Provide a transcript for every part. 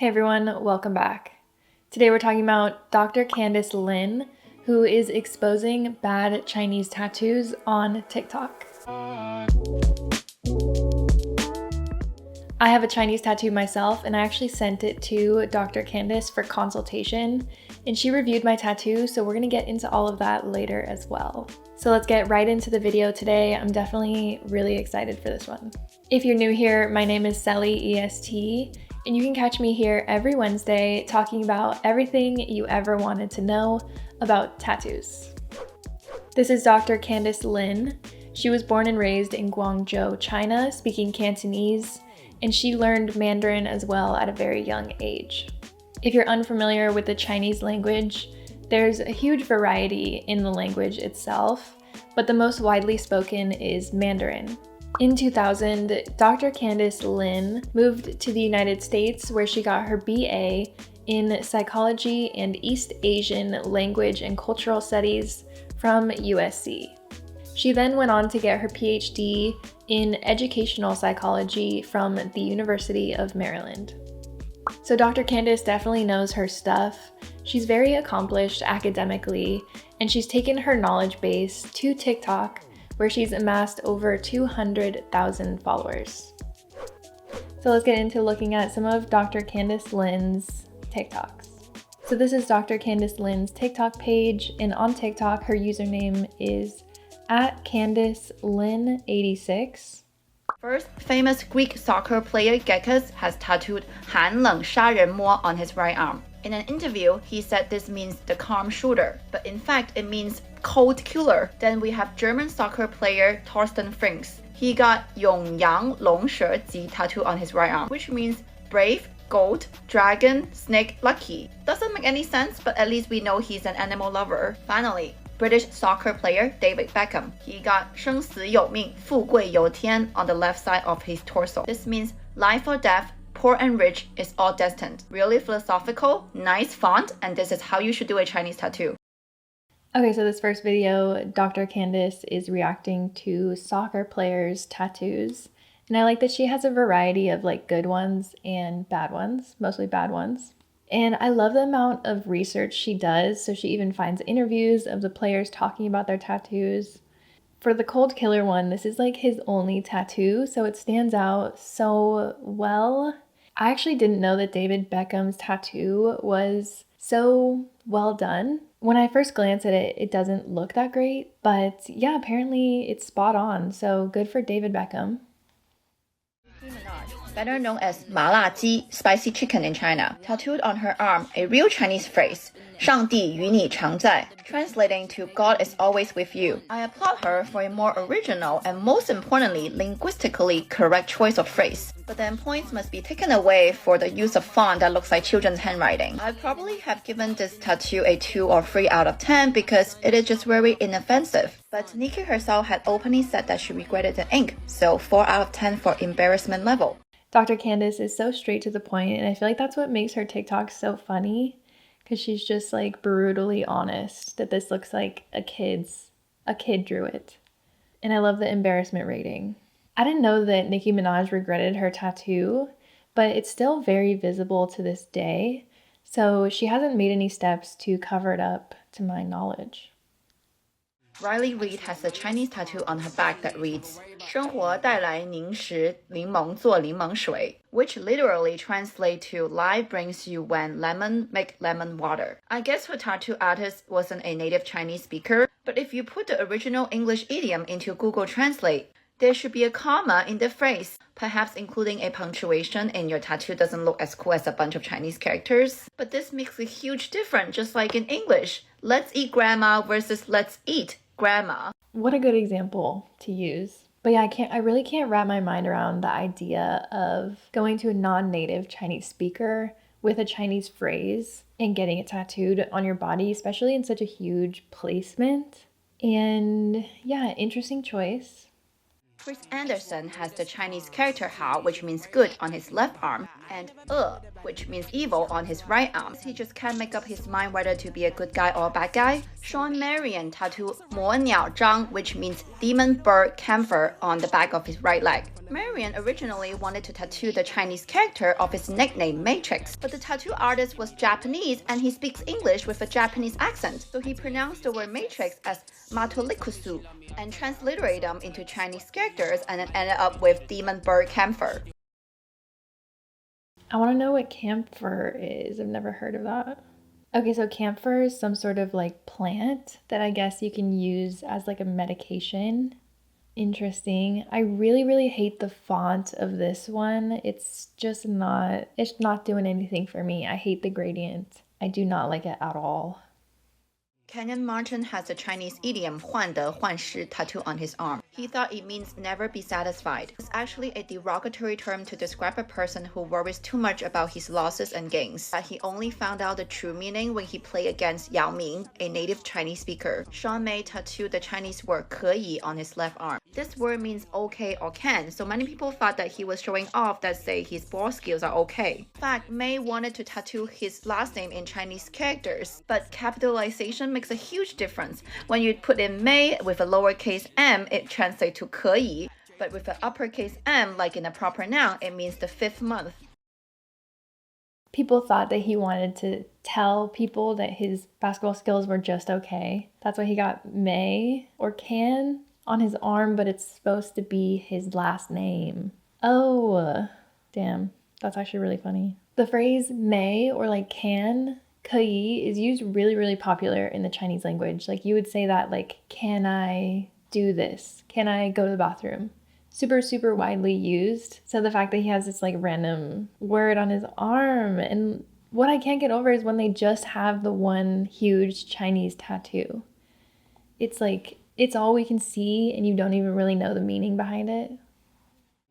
Hey everyone, welcome back. Today we're talking about Dr. Candise Lin, who is exposing bad Chinese tattoos on TikTok. I have a Chinese tattoo myself, and I actually sent it to Dr. Candise for consultation, and she reviewed my tattoo, so we're gonna get into all of that later as well. So let's get right into the video today. I'm definitely really excited for this one. If you're new here, my name is Sally EST, and you can catch me here every Wednesday talking about everything you ever wanted to know about tattoos. This is Dr. Candise Lin. She was born and raised in Guangzhou, China, speaking Cantonese, and she learned Mandarin as well at a very young age. If you're unfamiliar with the Chinese language, there's a huge variety in the language itself, but the most widely spoken is Mandarin. In 2000, Dr. Candise Lin moved to the United States where she got her BA in Psychology and East Asian Language and Cultural Studies from USC. She then went on to get her PhD in Educational Psychology from the University of Maryland. So Dr. Candise definitely knows her stuff. She's very accomplished academically, and she's taken her knowledge base to TikTok, where she's amassed over 200,000 followers. So let's get into looking at some of Dr. Candise Lin's TikToks. So this is Dr. Candise Lin's TikTok page, and on TikTok, her username is @CandiceLin86. First, famous Greek soccer player Gekas has tattooed 寒冷杀人魔 on his right arm. In an interview, he said this means the calm shooter, but in fact it means cold killer. Then we have German soccer player Thorsten Frings. He got 永阳龙蛇姬 tattoo on his right arm, which means brave, goat, dragon, snake, lucky. Doesn't make any sense, but at least we know he's an animal lover. Finally, British soccer player David Beckham. He got 生死有命,富贵有天 on the left side of his torso. This means life or death, poor and rich is all destined. Really philosophical, nice font, and this is how you should do a Chinese tattoo. Okay, so this first video, Dr. Candise is reacting to soccer players' tattoos. And I like that she has a variety of good ones and bad ones, mostly bad ones. And I love the amount of research she does, so she even finds interviews of the players talking about their tattoos. For the cold killer one, this is his only tattoo, so it stands out so well. I actually didn't know that David Beckham's tattoo was so well done. When I first glance at it, it doesn't look that great, but yeah, apparently it's spot on, so good for David Beckham. Nicki Minaj, better known as 麻辣鸡 spicy chicken in China, tattooed on her arm a real Chinese phrase, 上帝与你常在, translating to God is always with you. I applaud her for a more original and most importantly, linguistically correct choice of phrase. But then points must be taken away for the use of font that looks like children's handwriting. I probably have given this tattoo a 2 or 3 out of 10 because it is just very inoffensive. But Nicki herself had openly said that she regretted the ink, so 4 out of 10 for embarrassment level. Dr. Candise is so straight to the point, and I feel like that's what makes her TikTok so funny, because she's just brutally honest that this looks like a kid drew it. And I love the embarrassment rating. I didn't know that Nicki Minaj regretted her tattoo, but it's still very visible to this day, so she hasn't made any steps to cover it up to my knowledge. Reid has a Chinese tattoo on her back that reads 生活带来凝时柠檬做柠檬水 which literally translates to life brings you when lemon make lemon water. I guess her tattoo artist wasn't a native Chinese speaker, but if you put the original English idiom into Google Translate, there should be a comma in the phrase, perhaps including a punctuation, and your tattoo doesn't look as cool as a bunch of Chinese characters. But this makes a huge difference, just like in English. Let's eat grandma versus let's eat grandma. What a good example to use. But yeah, I really can't wrap my mind around the idea of going to a non-native Chinese speaker with a Chinese phrase and getting it tattooed on your body, especially in such a huge placement. And yeah, interesting choice. Chris Anderson has the Chinese character Hao, which means good, on his left arm, and which means evil, on his right arm. He just can't make up his mind whether to be a good guy or a bad guy. Sean Marion tattooed 魔鸟章, which means demon bird camphor, on the back of his right leg. Marion originally wanted to tattoo the Chinese character of his nickname Matrix, but the tattoo artist was Japanese and he speaks English with a Japanese accent, so he pronounced the word Matrix as Matolikusu and transliterated them into Chinese characters and then ended up with demon bird camphor. I want to know what camphor is. I've never heard of that. Okay, so camphor is some sort of like plant that I guess you can use as like a medication. Interesting. I really hate the font of this one. It's not doing anything for me. I hate the gradient. I do not like it at all. Kenyon Martin has the Chinese idiom 患得患失 tattoo on his arm. He thought it means never be satisfied. It's actually a derogatory term to describe a person who worries too much about his losses and gains. But he only found out the true meaning when he played against Yao Ming, a native Chinese speaker. Sean May tattooed the Chinese word 可以 on his left arm. This word means okay or can, so many people thought that he was showing off that say his ball skills are okay. In fact, May wanted to tattoo his last name in Chinese characters, but capitalization makes a huge difference. When you put in May with a lowercase m, it translates to 可以, but with an uppercase m, like in a proper noun, it means the 5th month. People thought that he wanted to tell people that his basketball skills were just okay. That's why he got May or Can on his arm, but it's supposed to be his last name. Oh, damn. That's actually really funny. The phrase May or like can, 可以, is used really popular in the Chinese language. Like you would say that like, can I do this? Can I go to the bathroom? Super widely used. So the fact that he has this like random word on his arm, and what I can't get over is when they just have the one huge Chinese tattoo. It's like, it's all we can see and you don't even really know the meaning behind it.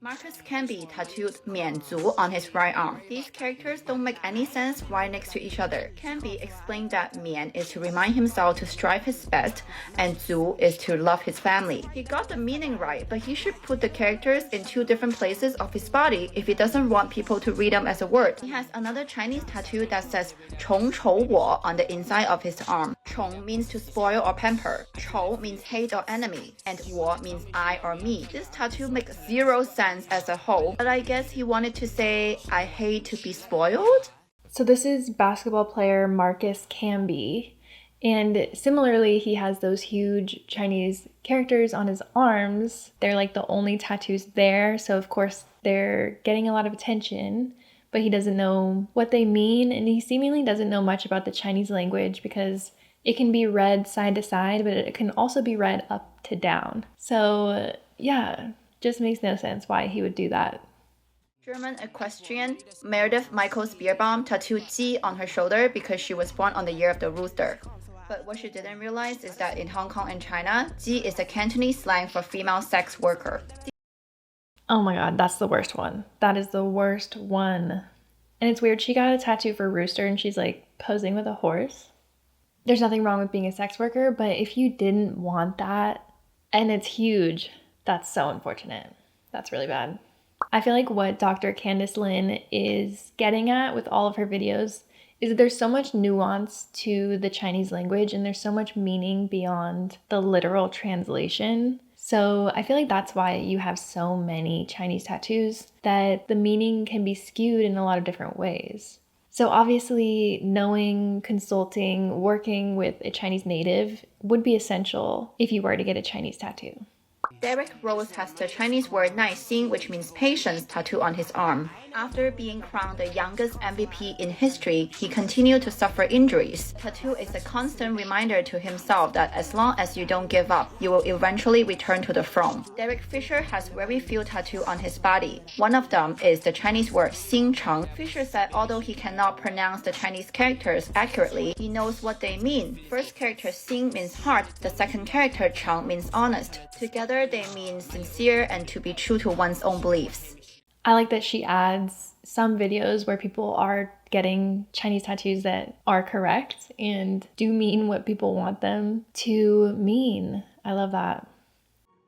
Marcus Camby tattooed 免族 on his right arm. These characters don't make any sense right next to each other. Camby explained that 免 is to remind himself to strive his best, and 族 is to love his family. He got the meaning right, but he should put the characters in 2 different places of his body if he doesn't want people to read them as a word. He has another Chinese tattoo that says 虫丑我 on the inside of his arm. 虫 means to spoil or pamper. 丑 means hate or enemy, and 我 means I or me. This tattoo makes 0 sense as a whole, but I guess he wanted to say, I hate to be spoiled? So this is basketball player Marcus Camby, and similarly he has those huge Chinese characters on his arms. They're like the only tattoos there, so of course they're getting a lot of attention, but he doesn't know what they mean, and he seemingly doesn't know much about the Chinese language because it can be read side to side, but it can also be read up to down. So yeah, just makes no sense why he would do that. German equestrian Meredith Michael Spearbaum tattooed G on her shoulder because she was born on the year of the Rooster. But what she didn't realize is that in Hong Kong and China, G is a Cantonese slang for female sex worker. Oh my god, that's the worst one. That is the worst one. And it's weird, she got a tattoo for Rooster and she's like posing with a horse. There's nothing wrong with being a sex worker, but if you didn't want that and it's huge, that's so unfortunate. That's really bad. I feel like what Dr. Candise Lin is getting at with all of her videos is that there's so much nuance to the Chinese language and there's so much meaning beyond the literal translation. So I feel like that's why you have so many Chinese tattoos, that the meaning can be skewed in a lot of different ways. So obviously knowing, consulting, working with a Chinese native would be essential if you were to get a Chinese tattoo. Derek Rose has the Chinese word 耐心, which means patience, tattooed on his arm. After being crowned the youngest MVP in history, he continued to suffer injuries. Tattoo is a constant reminder to himself that as long as you don't give up, you will eventually return to the throne. Derek Fisher has very few tattoos on his body. One of them is the Chinese word 心诚. Fisher said although he cannot pronounce the Chinese characters accurately, he knows what they mean. First character 心 means heart, the second character 诚 means honest. Together they mean sincere and to be true to one's own beliefs. I like that she adds some videos where people are getting Chinese tattoos that are correct and do mean what people want them to mean. I love that.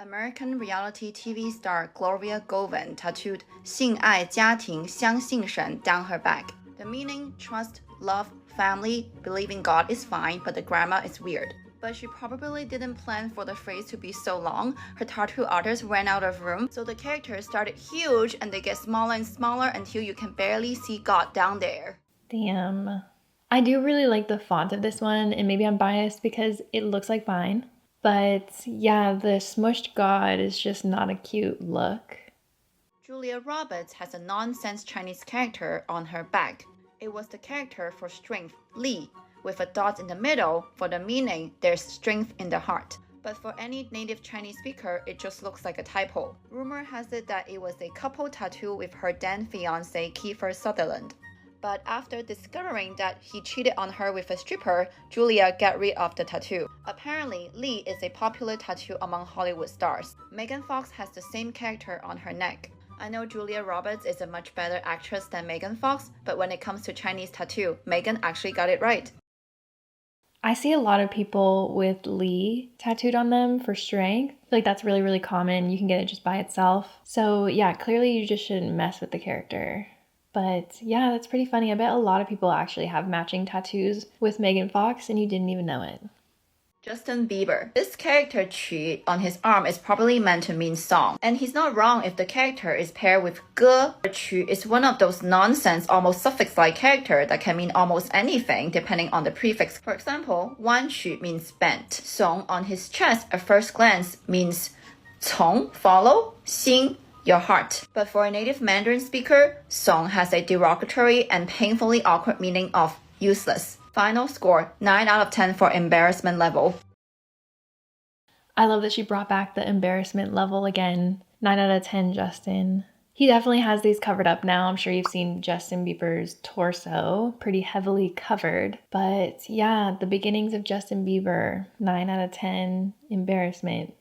American reality TV star Gloria Govan tattooed 性爱家庭相信神 down her back. The meaning, trust, love, family, believing God is fine, but the grammar is weird. But she probably didn't plan for the phrase to be so long. Her tattoo artist ran out of room, so the characters started huge and they get smaller and smaller until you can barely see God down there. Damn. I do really like the font of this one, and maybe I'm biased because it looks like mine. But yeah, the smushed God is just not a cute look. Julia Roberts has a nonsense Chinese character on her back. It was the character for strength, Li, with a dot in the middle for the meaning there's strength in the heart. But for any native Chinese speaker, it just looks like a typo. Rumor has it that it was a couple tattoo with her then fiancé Kiefer Sutherland. But after discovering that he cheated on her with a stripper, Julia got rid of the tattoo. Apparently, Li is a popular tattoo among Hollywood stars. Megan Fox has the same character on her neck. I know Julia Roberts is a much better actress than Megan Fox, but when it comes to Chinese tattoo, Megan actually got it right. I see a lot of people with Li tattooed on them for strength. I feel like that's really, really common. You can get it just by itself. So yeah, clearly you just shouldn't mess with the character. But yeah, that's pretty funny. I bet a lot of people actually have matching tattoos with Megan Fox and you didn't even know it. Justin Bieber. This character Qu on his arm is probably meant to mean song. And he's not wrong if the character is paired with Ge. Qu is one of those nonsense, almost suffix-like characters that can mean almost anything depending on the prefix. For example, Wan Qu means bent. Song on his chest at first glance means 从, follow, 心, your heart. But for a native Mandarin speaker, song has a derogatory and painfully awkward meaning of useless. Final score, 9 out of 10 for embarrassment level. I love that she brought back the embarrassment level again. 9 out of 10, Justin. He definitely has these covered up now. I'm sure you've seen Justin Bieber's torso, pretty heavily covered. But yeah, the beginnings of Justin Bieber, 9 out of 10, embarrassment.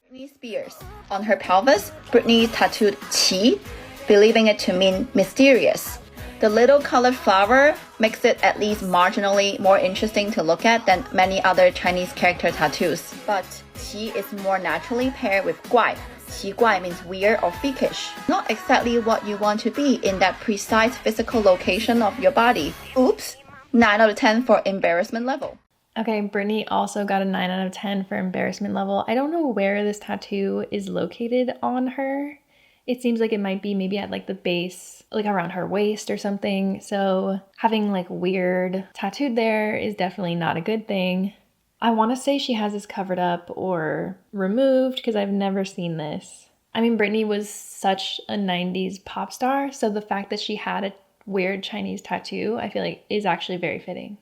Britney Spears. On her pelvis, Britney tattooed Qi, believing it to mean mysterious. The little colored flower makes it at least marginally more interesting to look at than many other Chinese character tattoos. But Qi is more naturally paired with Guai. Qi Guai means weird or freakish. Not exactly what you want to be in that precise physical location of your body. Oops! 9 out of 10 for embarrassment level. Okay, Britney also got a 9 out of 10 for embarrassment level. I don't know where this tattoo is located on her. It seems like it might be maybe at like the base, like around her waist or something. So having like weird tattooed there is definitely not a good thing. I want to say she has this covered up or removed because I've never seen this. I mean, Britney was such a 90s pop star, so the fact that she had a weird Chinese tattoo, I feel like is actually very fitting.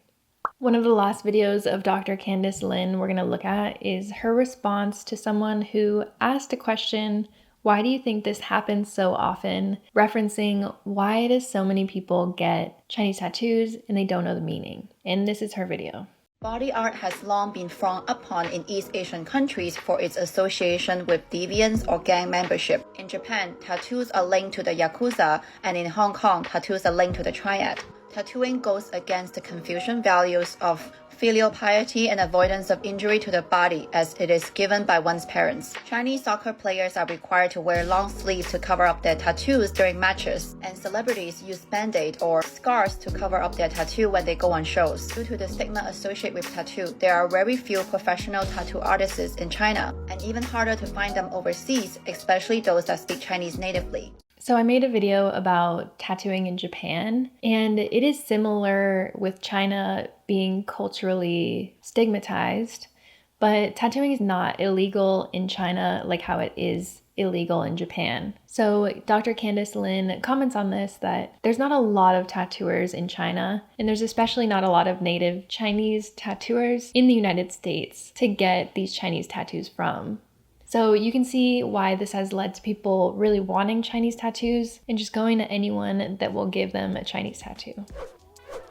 One of the last videos of Dr. Candise Lin we're going to look at is her response to someone who asked a question, why do you think this happens so often? Referencing why does so many people get Chinese tattoos and they don't know the meaning. And this is her video. Body art has long been frowned upon in East Asian countries for its association with deviance or gang membership. In Japan, tattoos are linked to the Yakuza, and in Hong Kong, tattoos are linked to the Triad. Tattooing goes against the Confucian values of filial piety and avoidance of injury to the body as it is given by one's parents. Chinese soccer players are required to wear long sleeves to cover up their tattoos during matches, and celebrities use band-aid or scars to cover up their tattoo when they go on shows. Due to the stigma associated with tattoo, there are very few professional tattoo artists in China, and even harder to find them overseas, especially those that speak Chinese natively. So I made a video about tattooing in Japan, and it is similar with China being culturally stigmatized, but tattooing is not illegal in China like how it is illegal in Japan. So Dr. Candise Lin comments on this that there's not a lot of tattooers in China, and there's especially not a lot of native Chinese tattooers in the United States to get these Chinese tattoos from. So you can see why this has led to people really wanting Chinese tattoos and just going to anyone that will give them a Chinese tattoo.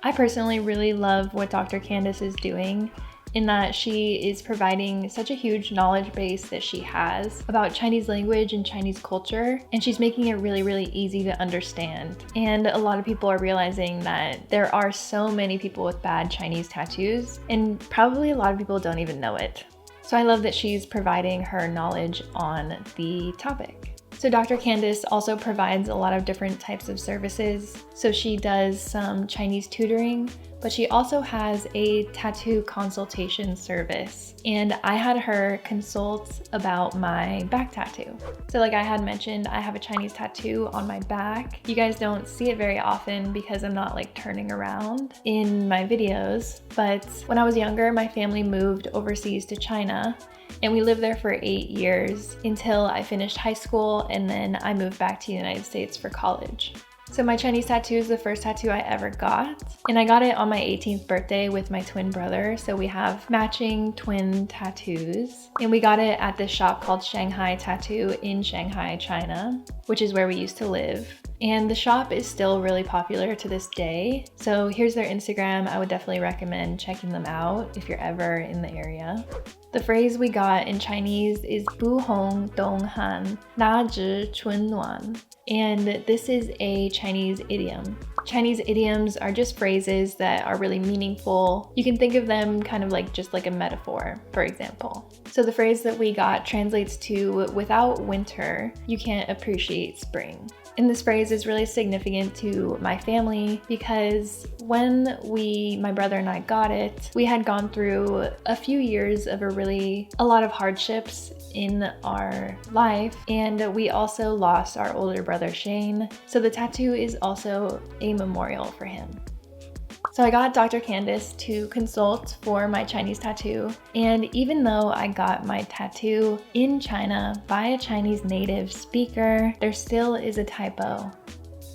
I personally really love what Dr. Candise is doing in that she is providing such a huge knowledge base that she has about Chinese language and Chinese culture, and she's making it really, really easy to understand. And a lot of people are realizing that there are so many people with bad Chinese tattoos, and probably a lot of people don't even know it. So I love that she's providing her knowledge on the topic. So Dr. Candise also provides a lot of different types of services. So she does some Chinese tutoring but she also has a tattoo consultation service, and I had her consult about my back tattoo. So like I had mentioned, I have a Chinese tattoo on my back. You guys don't see it very often because I'm not like turning around in my videos, but when I was younger, my family moved overseas to China, and we lived there for 8 years until I finished high school, and then I moved back to the United States for college. So my Chinese tattoo is the first tattoo I ever got, and I got it on my 18th birthday with my twin brother, so we have matching twin tattoos. And we got it at this shop called Shanghai Tattoo in Shanghai, China, which is where we used to live. And the shop is still really popular to this day. So here's their Instagram. I would definitely recommend checking them out if you're ever in the area. The phrase we got in Chinese is Bu Hong Dong Han Na Zhi Chun Nuan. And this is a Chinese idiom. Chinese idioms are just phrases that are really meaningful. You can think of them kind of like just like a metaphor, for example. So the phrase that we got translates to, without winter, you can't appreciate spring. And this phrase is really significant to my family because when my brother and I got it, we had gone through a few years of a lot of hardships in our life, and we also lost our older brother Shane. So the tattoo is also a memorial for him. So I got Dr. Candise to consult for my Chinese tattoo, and even though I got my tattoo in China by a Chinese native speaker, there still is a typo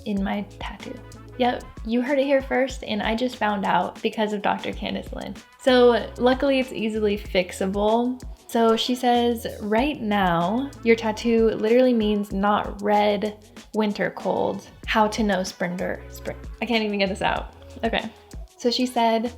in my tattoo. Yep, you heard it here first, and I just found out because of Dr. Candise Lin. So luckily it's easily fixable. So she says, right now, your tattoo literally means not red, winter cold. How to know spring. I can't even get this out. Okay. So she said,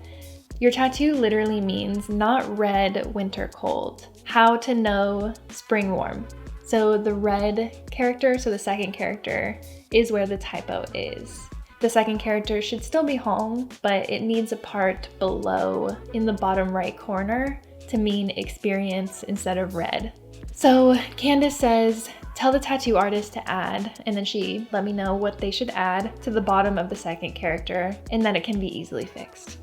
your tattoo literally means not red, winter cold. How to know spring warm. So the red character, so the second character, is where the typo is. The second character should still be home, but it needs a part below in the bottom right corner to mean experience instead of red. So Candise says, tell the tattoo artist to add, and then she let me know what they should add to the bottom of the second character and that it can be easily fixed.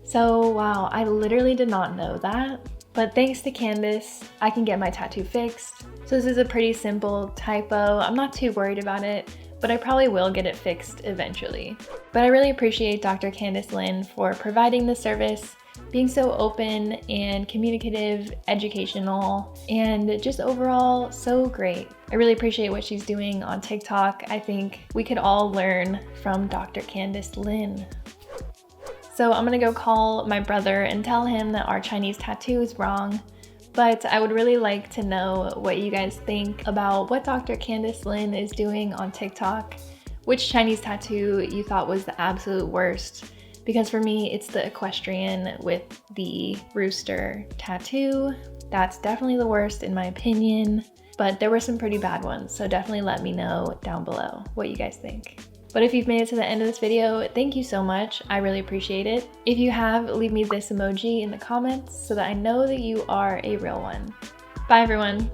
So wow, I literally did not know that, but thanks to Candise, I can get my tattoo fixed. So this is a pretty simple typo. I'm not too worried about it, but I probably will get it fixed eventually. But I really appreciate Dr. Candise Lin for providing the service, being so open and communicative, educational, and just overall so great. I really appreciate what she's doing on TikTok. I think we could all learn from Dr. Candise Lin. So I'm gonna go call my brother and tell him that our Chinese tattoo is wrong, but I would really like to know what you guys think about what Dr. Candise Lin is doing on TikTok, which Chinese tattoo you thought was the absolute worst. Because for me, it's the equestrian with the rooster tattoo. That's definitely the worst in my opinion, but there were some pretty bad ones, so definitely let me know down below what you guys think. But if you've made it to the end of this video, thank you so much. I really appreciate it. If you have, leave me this emoji in the comments so that I know that you are a real one. Bye everyone.